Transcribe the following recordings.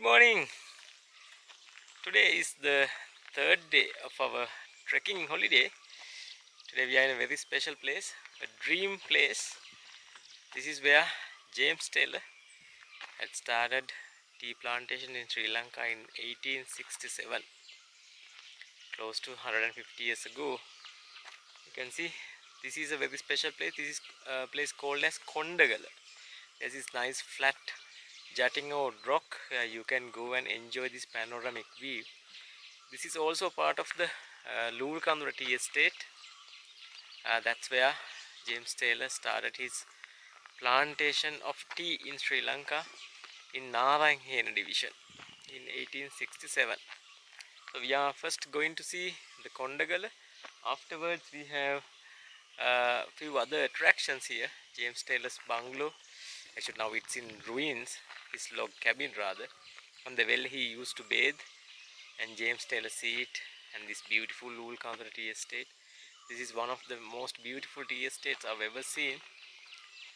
morning. Today is the third day of our trekking holiday. Today we are in a very special place, a dream place. This is where James Taylor had started tea plantation in Sri Lanka in 1867, close to 150 years ago. You can see this is a very special place. This is a place called as Kondagala. There's this nice flat jutting out rock where you can go and enjoy this panoramic view. This is also part of the Loolecondera Tea Estate. That's where James Taylor started his plantation of tea in Sri Lanka in Nawanagala division in 1867. So we are first going to see the Kondagala. Afterwards we have a few other attractions here. James Taylor's bungalow. Actually now it's in ruins, his log cabin rather. On the well he used to bathe, and James Taylor seat, and this beautiful Loolecondera Tea Estate. This is one of the most beautiful tea estates I've ever seen.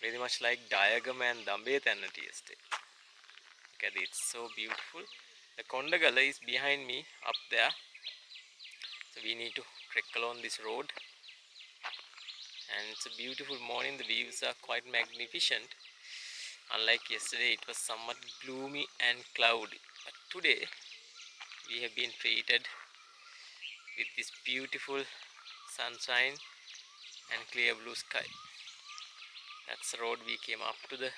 Very much like Diagama and Dumbanagala Tea Estate. Look at it, it's so beautiful. The Kondagala is behind me up there. So we need to trek along this road. And it's a beautiful morning, the views are quite magnificent. Unlike yesterday, it was somewhat gloomy and cloudy. But today, we have been treated with this beautiful sunshine and clear blue sky. That's the road we came up to, the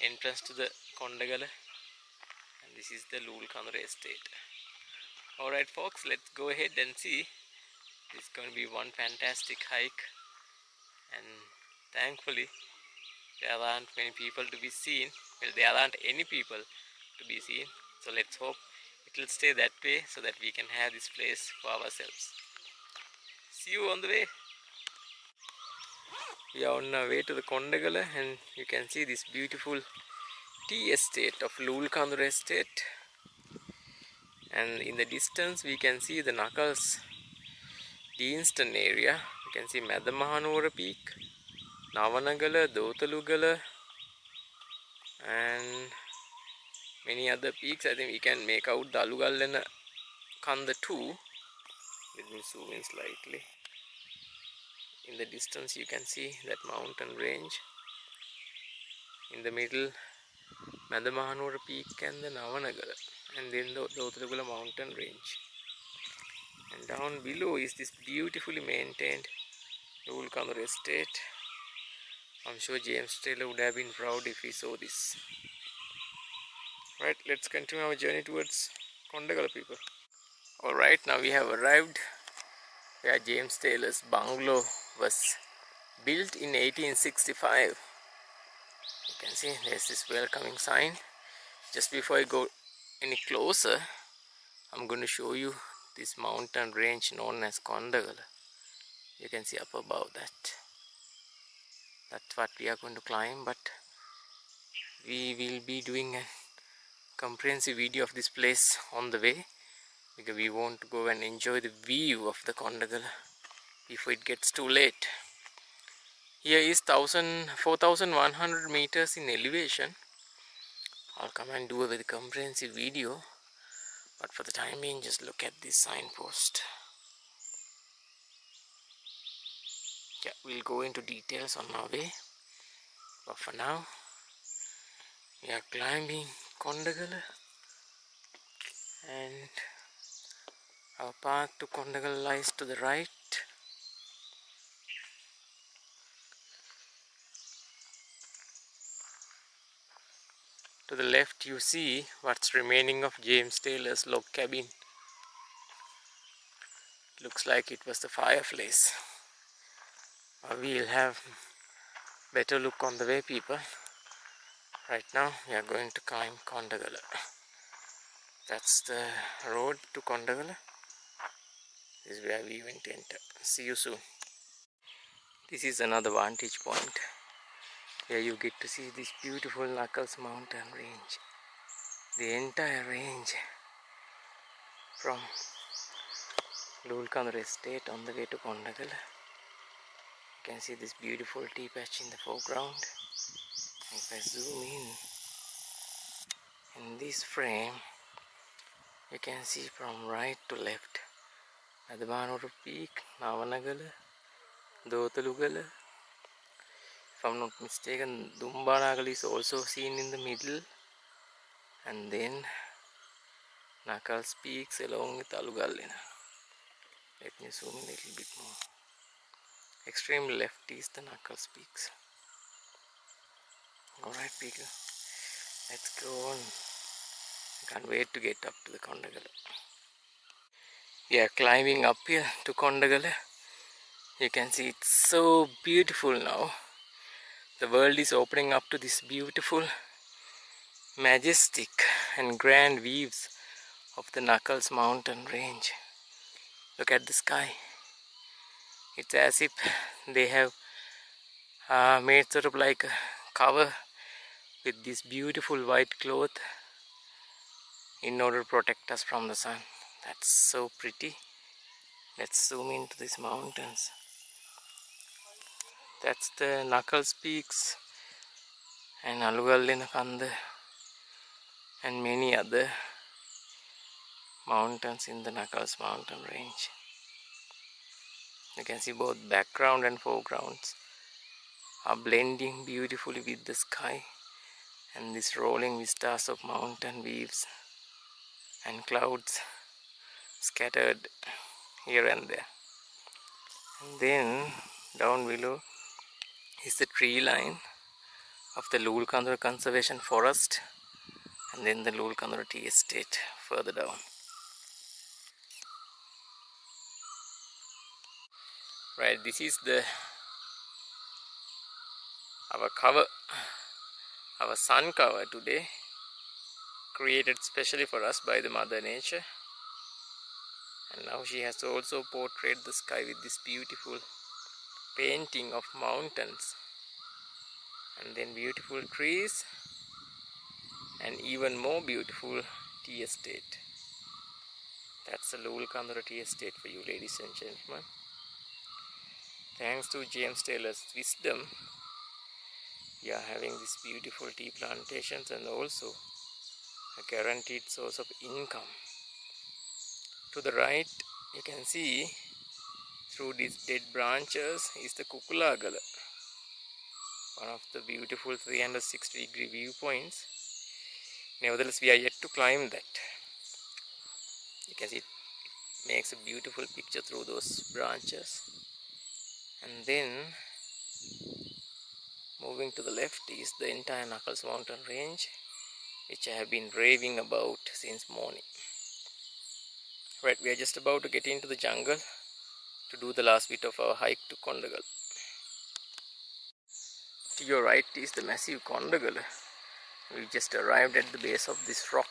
entrance to the Kondagala, and this is the Loolecondera Estate. Alright folks, let's go ahead and see. This is going to be one fantastic hike, and thankfully there aren't many people to be seen. Well, there aren't any people to be seen, so let's hope it will stay that way so that we can have this place for ourselves. See you on the way. We are on our way to the Kondagala, and you can see this beautiful tea estate of Loolecondera Estate. And in the distance we can see the Knuckles Eastland area. You can see Meda Mahanuwara peak, Nawanagala, Dothalugala, and many other peaks. I think we can make out the Alugallena Kanda too. Let me zoom in slightly. In the distance you can see that mountain range. In the middle, Meda Mahanuwara peak and the Nawanagala, and then the Dothalugala mountain range. And down below is this beautifully maintained Loolecondera Estate. I'm sure James Taylor would have been proud if he saw this. Right, let's continue our journey towards Kondagala, people. Alright, now we have arrived where James Taylor's bungalow was built in 1865. You can see there's this welcoming sign. Just before I go any closer, I'm going to show you this mountain range known as Kondagala. You can see up above that. That's what we are going to climb, but we will be doing a comprehensive video of this place on the way, because we want to go and enjoy the view of the Kondagala before it gets too late. Here is 4,100 meters in elevation. I'll come and do a very comprehensive video, but for the time being, just look at this signpost. Yeah, we'll go into details on our way, but for now we are climbing Kondagala, and our path to Kondagala lies to the right. To the left you see what's remaining of James Taylor's log cabin. Looks like it was the fireplace. We'll have better look on the way, people. Right now we are going to climb Kondagala. That's the road to Kondagala. This is where we went to enter. See you soon. This is another vantage point where you get to see this beautiful Knuckles mountain range. The entire range from Loolecondera Estate on the way to Kondagala. You can see this beautiful tea patch in the foreground. If I zoom in In this frame you can see from right to left Mahanuwara Peak, Nawanagala, Dothalugala. If I'm not mistaken, Dumbanagala is also seen in the middle, and then Nakal's peaks along with Alugallena. Let me zoom in a little bit more. Extreme left is the Nakal's peaks. Alright people, let's go on. I can't wait to get up to the Kondagala. We are climbing up here to Kondagala. You can see it's so beautiful now. The world is opening up to this beautiful, majestic and grand views of the Knuckles mountain range. Look at the sky. It's as if they have made sort of like a cover with this beautiful white cloth in order to protect us from the sun. That's so pretty. Let's zoom into these mountains. That's the Knuckles peaks and Alugallena, Kanda and many other mountains in the Knuckles mountain range. You can see both background and foregrounds are blending beautifully with the sky and these rolling vistas of mountain views and clouds scattered here and there. And then down below is the tree line of the Loolecondera Conservation Forest, and then the Loolecondera Tea Estate further down. Right, this is our cover, our sun cover today, created specially for us by the Mother Nature. And now she has also portrayed the sky with this beautiful painting of mountains, and then beautiful trees, and even more beautiful tea estate. That's the Loolecondera Tea Estate for you, ladies and gentlemen. Thanks to James Taylor's wisdom, we are having these beautiful tea plantations and also a guaranteed source of income. To the right, you can see through these dead branches is the Kukulagala, one of the beautiful 360-degree viewpoints. Nevertheless, we are yet to climb that. You can see it makes a beautiful picture through those branches. And then moving to the left is the entire Knuckles mountain range, which I have been raving about since morning. Right, we are just about to get into the jungle to do the last bit of our hike to Kondagala. To your right is the massive Kondagala. We just arrived at the base of this rock.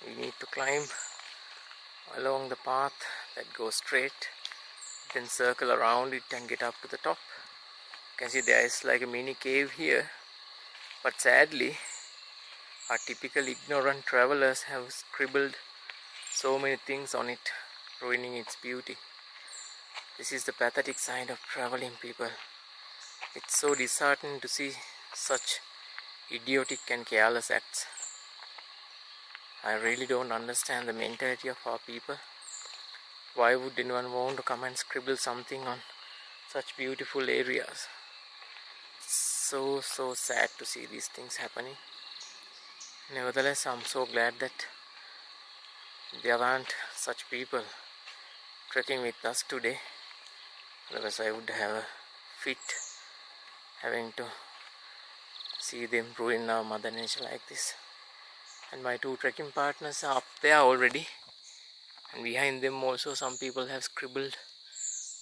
We need to climb along the path that goes straight, then circle around it and get up to the top. You can see there is like a mini cave here, but sadly our typical ignorant travelers have scribbled so many things on it, ruining its beauty. This is the pathetic side of traveling, people. It's so disheartening to see such idiotic and careless acts. I really don't understand the mentality of our people. Why would anyone want to come and scribble something on such beautiful areas? So sad to see these things happening. Nevertheless, I'm so glad that there aren't such people trekking with us today. Otherwise I would have a fit having to see them ruin our Mother Nature like this. And my two trekking partners are up there already, and behind them also some people have scribbled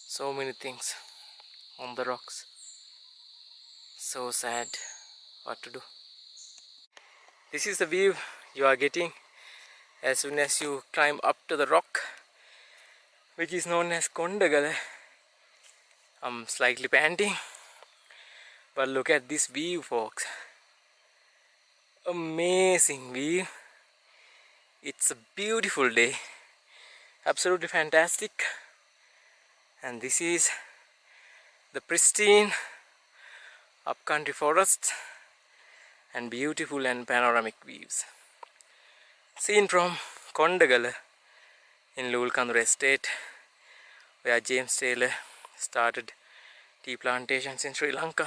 so many things on the rocks. So sad. What to do? This is the view you are getting as soon as you climb up to the rock, which is known as Kondagala. I'm slightly panting, but look at this view, folks. Amazing view. It's a beautiful day, absolutely fantastic. And this is the pristine upcountry forest and beautiful and panoramic views. Seen from Kondagala in Loolecondera Estate, where James Taylor started tea plantations in Sri Lanka.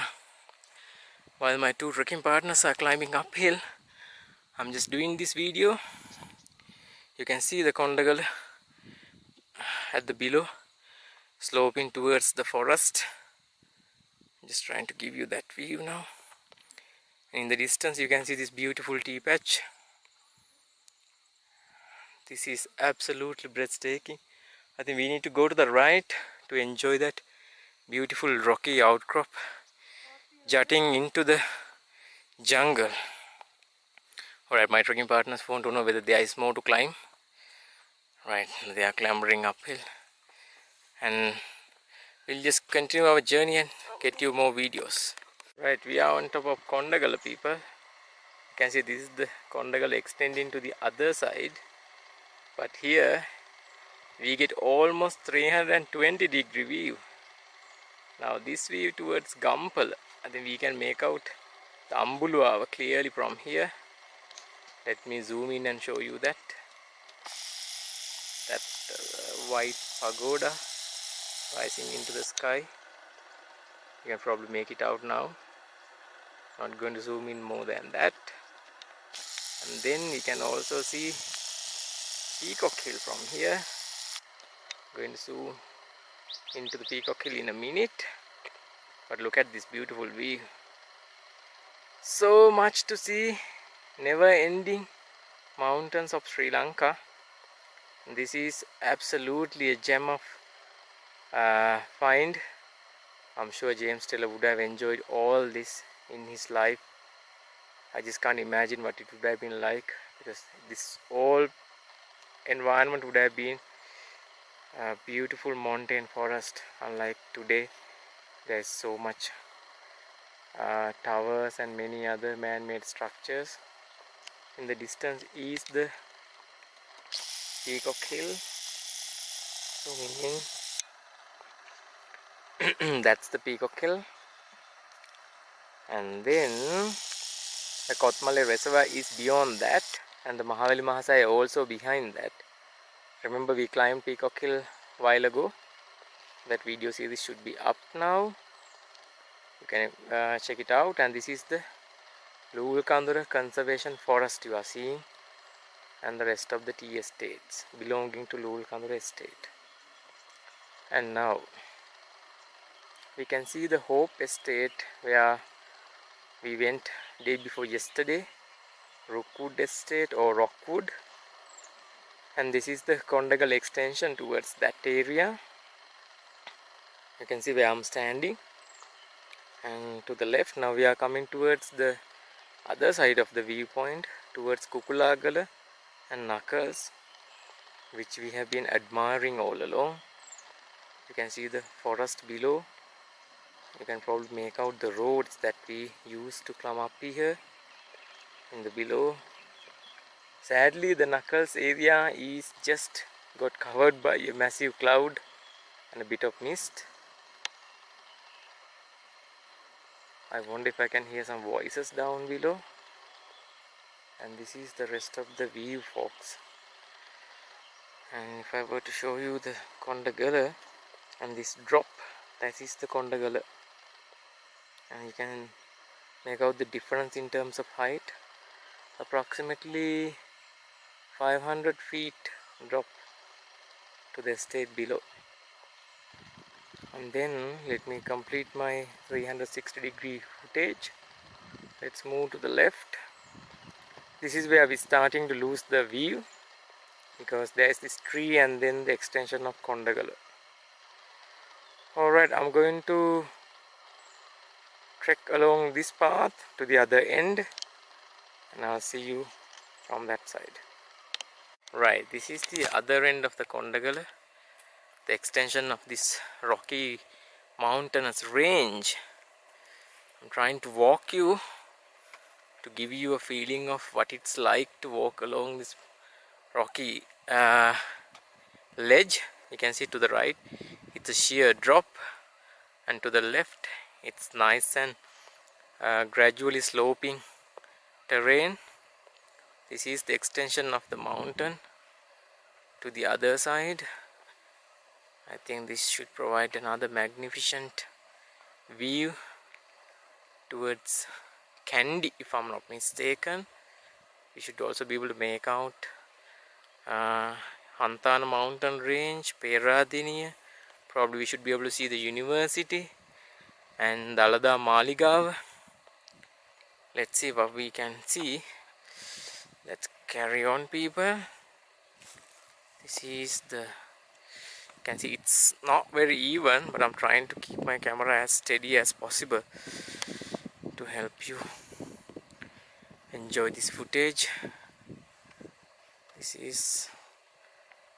While my two trekking partners are climbing uphill, I'm just doing this video. You can see the Kondagala at the below, sloping towards the forest. Just trying to give you that view now. In the distance you can see this beautiful tea patch. This is absolutely breathtaking. I think we need to go to the right to enjoy that beautiful rocky outcrop jutting into the jungle. Alright, my trekking partners want to know whether there is more to climb. Right, they are clambering uphill, and we'll just continue our journey and get you more videos. Right, we are on top of Kondagala, people. You can see this is the Kondagala extending to the other side, but here we get almost 320-degree view. Now this view towards Gampala, I think we can make out the Ambuluwawa clearly from here. Let me zoom in and show you that white pagoda rising into the sky. You can probably make it out now. Not going to zoom in more than that. And then we can also see Peacock Hill from here. Going to zoom into the Peacock Hill in a minute. But look at this beautiful view. So much to see. Never ending mountains of Sri Lanka. This is absolutely a gem of find. I'm sure James Taylor would have enjoyed all this in his life. I just can't imagine what it would have been like, because this whole environment would have been a beautiful mountain forest. Unlike today, there's so much towers and many other man-made structures. In the distance is the Peacock Hill. Zooming in. That's the Peacock Hill. And then the Koboneelagala Reservoir is beyond that, and the Mahaweli Mahasaya also behind that. Remember, we climbed Peacock Hill a while ago. That video series should be up now. You can check it out. And this is the Loolecondera Conservation Forest you are seeing, and the rest of the tea estates belonging to Loolecondera Estate. And now we can see the Hope Estate, where we went day before yesterday, Rookwood Estate or Rockwood. And this is the Kondagala extension towards that area. You can see where I'm standing. And to the left, now we are coming towards the other side of the viewpoint, towards Kukulagala and Knuckles, which we have been admiring all along. You can see the forest below. You can probably make out the roads that we used to climb up here in the below. Sadly, the Knuckles area is just got covered by a massive cloud and a bit of mist. I wonder if I can hear some voices down below. And this is the rest of the view, folks. And if I were to show you the Kondagala and this drop, that is the Kondagala. And you can make out the difference in terms of height. Approximately 500 feet drop to the estate below. And then let me complete my 360-degree footage. Let's move to the left. This is where we're starting to lose the view, because there is this tree and then the extension of Kondagala. Alright, I'm going to trek along this path to the other end, and I'll see you from that side. Right, this is the other end of the Kondagala, the extension of this rocky mountainous range. I'm trying to walk you to give you a feeling of what it's like to walk along this rocky ledge. You can see to the right it's a sheer drop, and to the left it's nice and gradually sloping terrain. This is the extension of the mountain to the other side. I think this should provide another magnificent view towards Kandy, if I'm not mistaken. We should also be able to make out Hanthana mountain range, Peradeniya. Probably we should be able to see the university and Dalada Maligawa. Let's see what we can see. Let's carry on, people. This is the, you can see it's not very even, but I'm trying to keep my camera as steady as possible to help you enjoy this footage. This is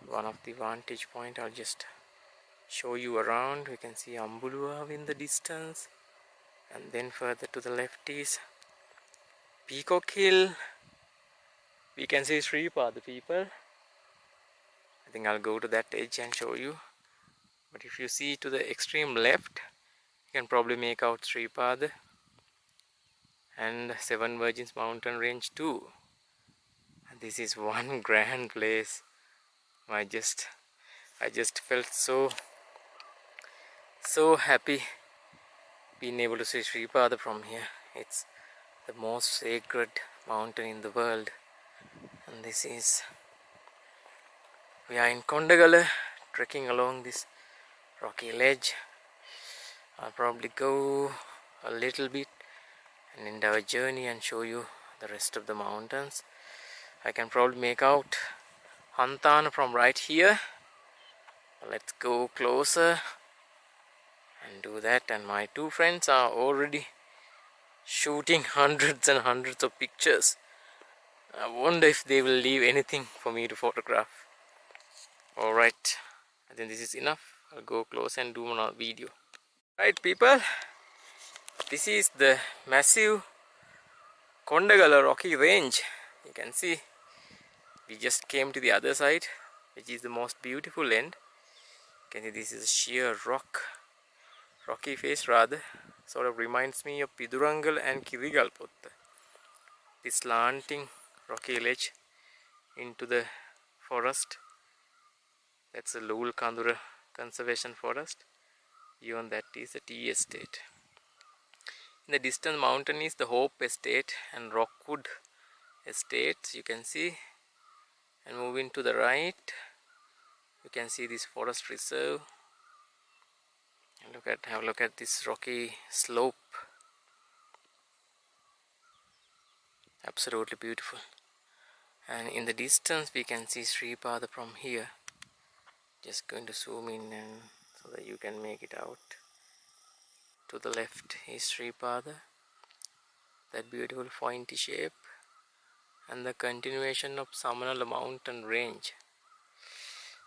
one of the vantage point. I'll just show you around. We can see Ambuluwawa in the distance, and then further to the left is Peacock Hill. We can see Chariot Path, people. I think I'll go to that edge and show you. But if you see to the extreme left, you can probably make out Chariot Path and Seven Virgins mountain range too. And this is one grand place. I just felt so happy being able to see Chariot Path from here. It's the most sacred mountain in the world. And this is, we are in Kondagala, trekking along this rocky ledge. I'll probably go a little bit and end our journey and show you the rest of the mountains. I can probably make out Hanthana from right here. Let's go closer and do that. And my two friends are already shooting hundreds and hundreds of pictures. I wonder if they will leave anything for me to photograph. Alright, I think this is enough. I'll go close and do another video. Right, people, this is the massive Kondagala rocky range. You can see we just came to the other side, which is the most beautiful end. You can see this is a sheer rocky face rather. Sort of reminds me of Piduruthalagala and Kirigalpotta. This slanting rocky ledge into the forest. That's the Loolecondera Conservation Forest. Beyond that is the tea estate. In the distant mountain is the Hope Estate and Rockwood Estates, you can see. And moving to the right, you can see this forest reserve. And have a look at this rocky slope. Absolutely beautiful. And in the distance we can see Chariot Path from here. Just going to zoom in and so that you can make it out. To the left is Chariot Path, that beautiful pointy shape, and the continuation of Samanala mountain range.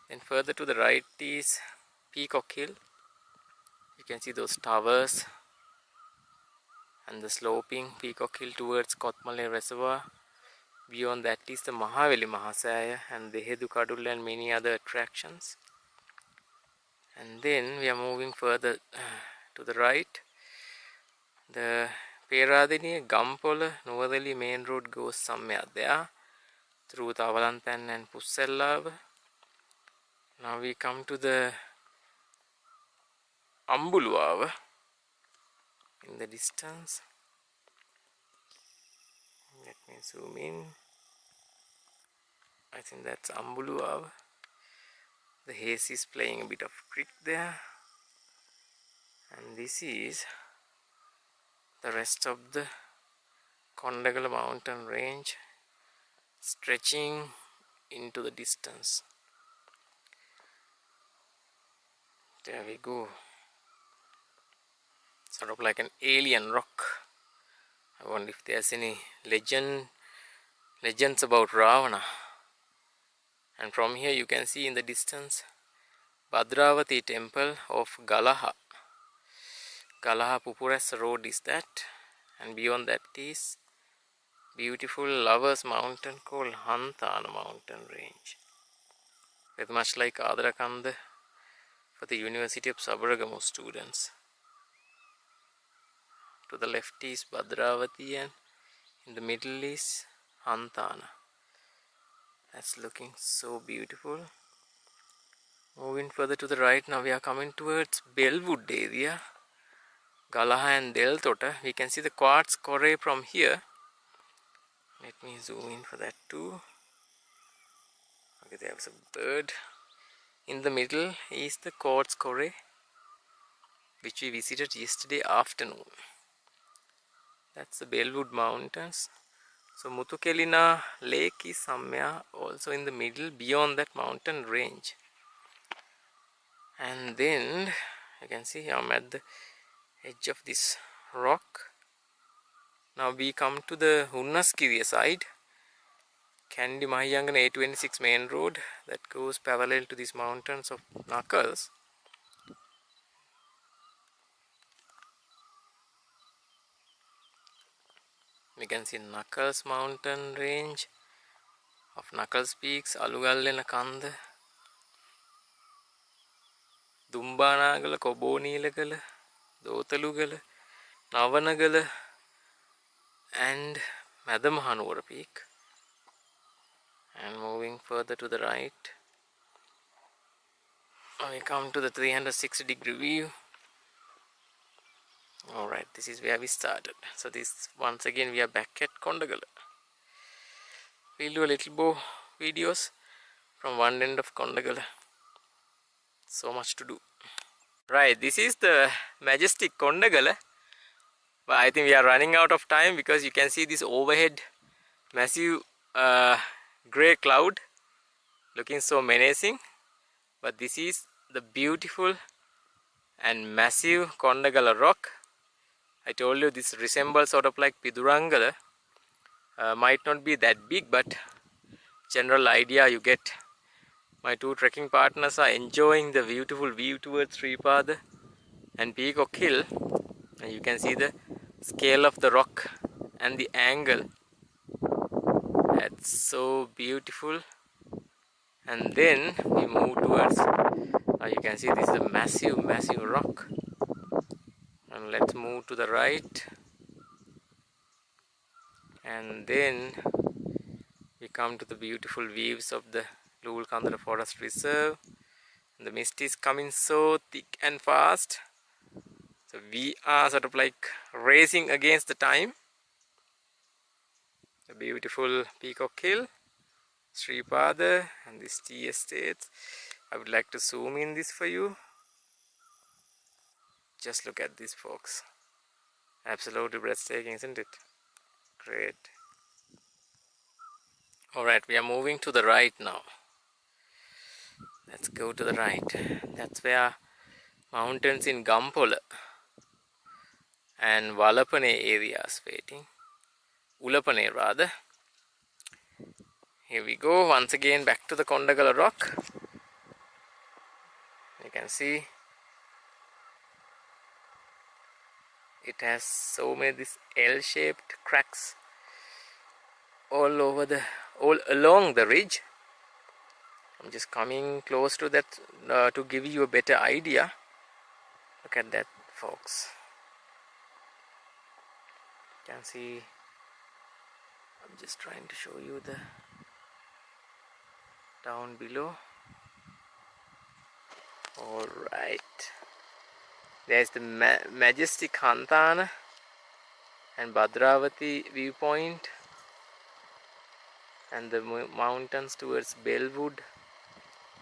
Then further to the right is Peacock Hill. You can see those towers and the sloping Peacock Hill towards Kothmale Reservoir. Beyond that is the Mahaweli Mahasaya and the Hedukadul and many other attractions. And then we are moving further to the right. The Peradeniya Gampola Nuwadeli main road goes somewhere there through Tavalantan and Pussellava. Now we come to the Ambuluwawa in the distance. Let me zoom in. I think that's Ambuluwawa. The haze is playing a bit of trick there. And this is the rest of the Kondagala mountain range stretching into the distance. There we go. Sort of like an alien rock. I wonder if there's any legends about Ravana. And from here you can see in the distance Bhadravati temple of Galaha. Galaha Pupurasa road is that. And beyond that is beautiful lovers mountain called Hanthana mountain range. With much like Kanda for the University of Sabaragamu students. To the left is Bhadravati and in the middle is Hanthana. That's looking so beautiful. Moving further to the right, now we are coming towards Bellwood area, Galaha and Deltota. We can see the quartz corray from here. Let me zoom in for that too. Okay, there's a bird. In the middle is the quartz corray, which we visited yesterday afternoon. That's the Bellwood Mountains. So Mutukelina Lake is somewhere also in the middle beyond that mountain range. And then you can see I'm at the edge of this rock. Now we come to the Hunnaskiriya side, Kandy Mahiyangana A26 main road that goes parallel to these mountains of Knuckles. We can see Knuckles mountain range of Knuckles peaks, Alugallena Kanda, Dumbanagala, Koboneelagala, Dothalugala, Nawanagala and Meda Mahanuwara peak. And moving further to the right, we come to the 360-degree view. Alright, this is where we started. So this, once again, we are back at Kondagala. We'll do a little more videos from one end of Kondagala. So much to do. Right, this is the majestic Kondagala. But I think we are running out of time because you can see this overhead massive grey cloud looking so menacing. But this is the beautiful and massive Kondagala rock. I told you this resembles sort of like Piduruthalagala. Might not be that big, but general idea you get. My two trekking partners are enjoying the beautiful view towards Chariot Path and Peacock Hill, and you can see the scale of the rock and the angle. That's so beautiful. And then we move towards, you can see this is a massive rock. And let's move to the right, and then we come to the beautiful views of the Loolecondera Forest Reserve. And the mist is coming so thick and fast, so we are sort of like racing against the time. The beautiful Peacock Hill, Chariot Path and this tea estate. I would like to zoom in this for you. Just look at this, folks. Absolutely breathtaking, isn't it? Great. Alright, we are moving to the right now. Let's go to the right. That's where mountains in Gampola and Valapane areas waiting. Ulapane rather. Here we go once again back to the Kondagala rock. You can see it has so many these L-shaped cracks all along the ridge. I'm just coming close to that to give you a better idea. Look at that, folks. You can see, I'm just trying to show you the down below. Alright, there's the majestic Hanthana and Bhadravati viewpoint, and the mountains towards Bellwood,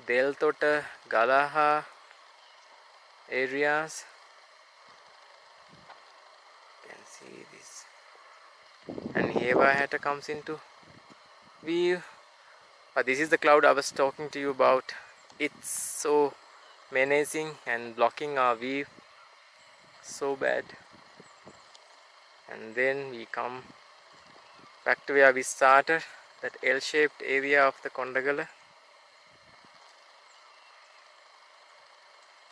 Deltota, Galaha areas. You can see this, and Hevahata comes into view. But this is the cloud I was talking to you about. It's so menacing and blocking our view so bad. And then we come back to where we started, that L-shaped area of the Kondagala.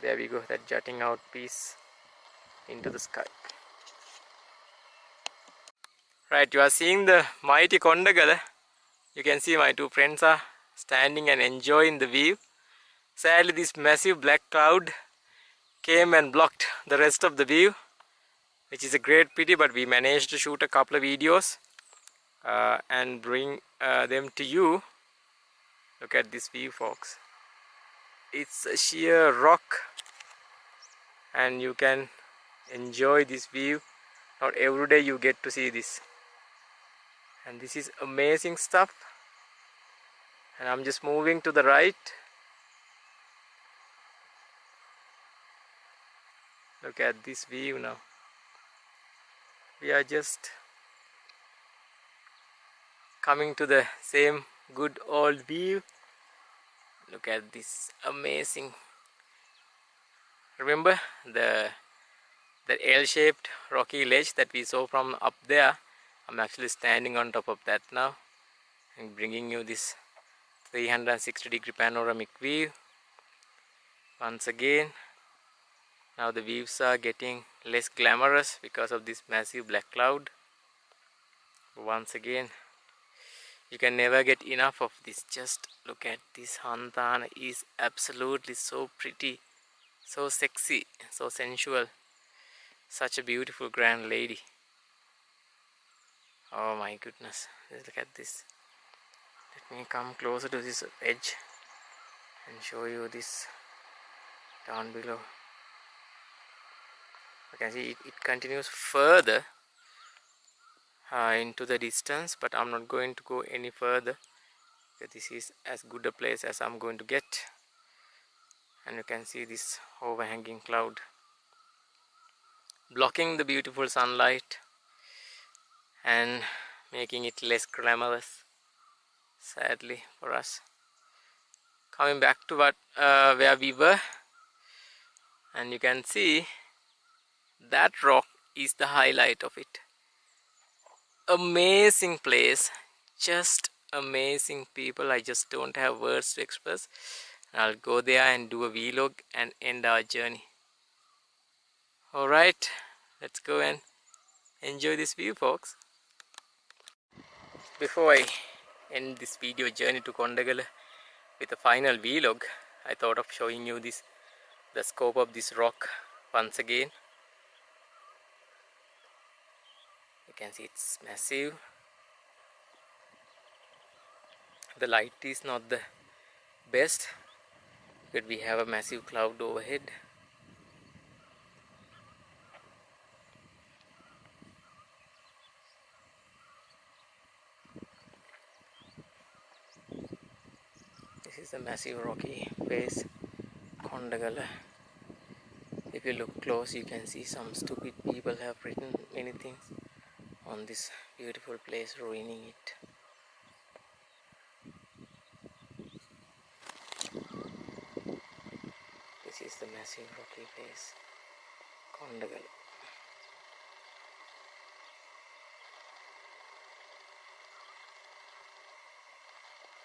There we go, that jutting out piece into the sky. Right, you are seeing the mighty Kondagala. You can see my two friends are standing and enjoying the view. Sadly, this massive black cloud came and blocked the rest of the view, which is a great pity, but we managed to shoot a couple of videos and bring them to you. Look at this view, folks. It's a sheer rock, and you can enjoy this view. Not every day you get to see this, and this is amazing stuff. And I'm just moving to the right. Look at this view now. We are just coming to the same good old view. Look at this amazing. Remember the L-shaped rocky ledge that we saw from up there? I'm actually standing on top of that now and bringing you this 360-degree panoramic view. Once again, now the views are getting less glamorous because of this massive black cloud. Once again, you can never get enough of this. Just look at this. Hanthana is absolutely so pretty, so sexy, so sensual. Such a beautiful grand lady. Oh my goodness, just look at this. Let me come closer to this edge and show you this down below. You can see it continues further into the distance, but I'm not going to go any further because this is as good a place as I'm going to get. And you can see this overhanging cloud blocking the beautiful sunlight and making it less glamorous, sadly for us. Coming back to where we were, and you can see that rock is the highlight of it. Amazing place, just amazing people. I just don't have words to express. I'll go there and do a vlog and end our journey. Alright, let's go and enjoy this view, folks. Before I end this video journey to Kondagala with a final vlog, I thought of showing you the scope of this rock once again. You can see it's massive. The light is not the best, but we have a massive cloud overhead. This is a massive rocky face, Kondagala. If you look close, you can see some stupid people have written many things on this beautiful place, ruining it. This is the massive rocky place, Kondagala.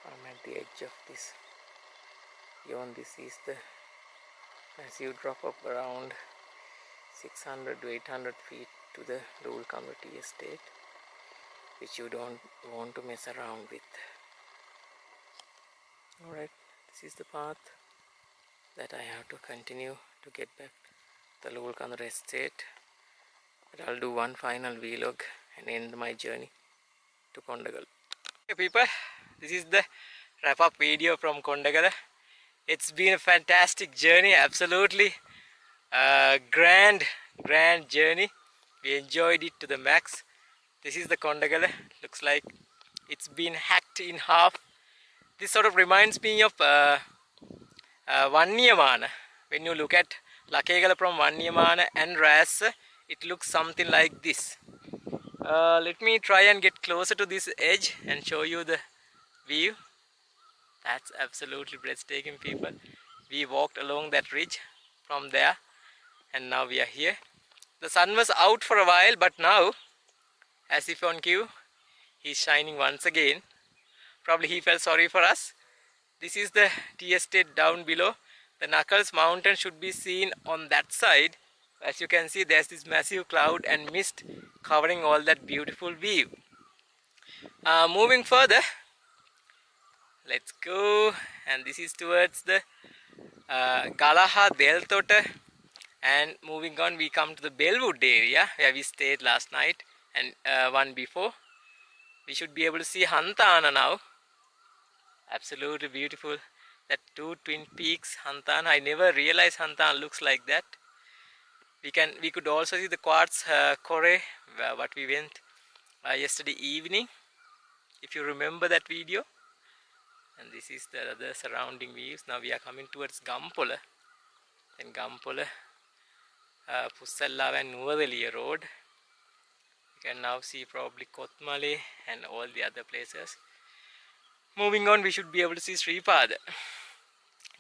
I'm at the edge of this. Beyond this is the massive drop of around 600 to 800 feet to the Loolecondera Tea Estate, which you don't want to mess around with. Alright, this is the path that I have to continue to get back to the Loolecondera Estate. But I'll do one final vlog and end my journey to Kondagala. Okay people, this is the wrap up video from Kondagala. It's been a fantastic journey, absolutely grand journey. We enjoyed it to the max. This is the Kondagala. Looks like it's been hacked in half. This sort of reminds me of Vaniyamana. When you look at Lakegala from Vaniyamana and Rasa, it looks something like this. Let me try and get closer to this edge and show you the view. That's absolutely breathtaking, people. We walked along that ridge from there and now we are here. The sun was out for a while, but now, as if on cue, he's shining once again. Probably he felt sorry for us. This is the tea estate down below. The Knuckles mountain should be seen on that side. As you can see, there's this massive cloud and mist covering all that beautiful view. Moving further, let's go, and this is towards the Galaha Deltota, and moving on we come to the Bellwood area where we stayed last night and one before. We should be able to see Hanthana now. Absolutely beautiful. That two twin peaks, Hanthana. I never realized Hanthana looks like that. We could also see the quartz core, what we went yesterday evening, if you remember that video. And this is the other surrounding views. Now we are coming towards Gampola. Then Gampola, Pussalla and Nuwadaliya road. You can now see probably Kothmale and all the other places. Moving on, we should be able to see Sripada.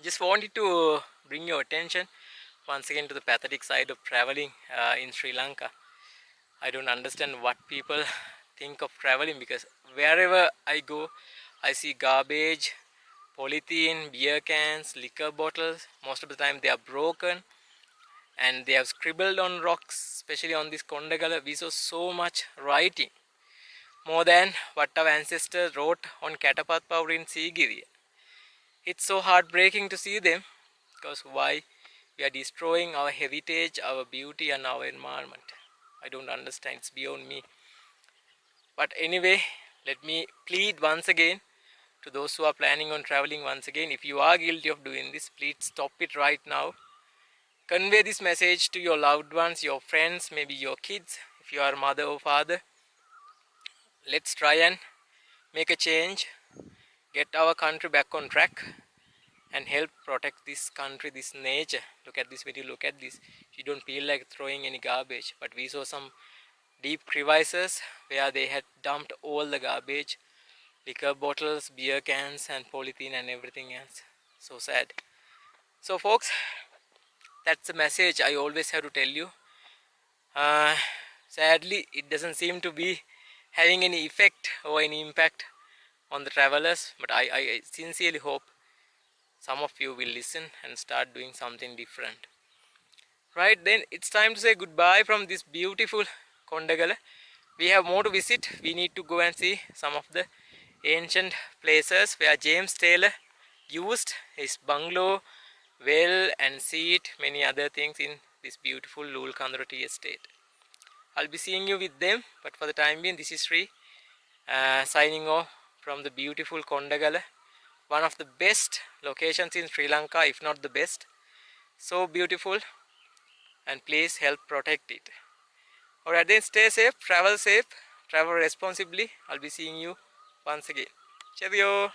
Just wanted to bring your attention once again to the pathetic side of traveling in Sri Lanka. I don't understand what people think of traveling, because wherever I go, I see garbage, polythene, beer cans, liquor bottles. Most of the time they are broken and they have scribbled on rocks, especially on this Kondagala. We saw so much writing, more than what our ancestors wrote on Katapath Power in Sigiriya. It's so heartbreaking to see them, because why we are destroying our heritage, our beauty and our environment. I don't understand, it's beyond me. But anyway, let me plead once again to those who are planning on traveling once again. If you are guilty of doing this, please stop it right now. Convey this message to your loved ones, your friends, maybe your kids, if you are mother or father. Let's try and make a change, get our country back on track and help protect this country, this nature. Look at this video, look at this. You don't feel like throwing any garbage, but we saw some deep crevices where they had dumped all the garbage, liquor bottles, beer cans and polythene and everything else. So sad. So folks, that's the message I always have to tell you. Sadly, it doesn't seem to be having any effect or any impact on the travelers, but I sincerely hope some of you will listen and start doing something different. Right, then it's time to say goodbye from this beautiful Kondagala. We have more to visit. We need to go and see some of the ancient places where James Taylor used his bungalow, well and seat, many other things in this beautiful Loolecondera Tea Estate. I'll be seeing you with them, but for the time being, this is Sri signing off from the beautiful Kondagala, one of the best locations in Sri Lanka, if not the best. So beautiful, and please help protect it. Alright then, stay safe, travel responsibly. I'll be seeing you once again. Cheerio!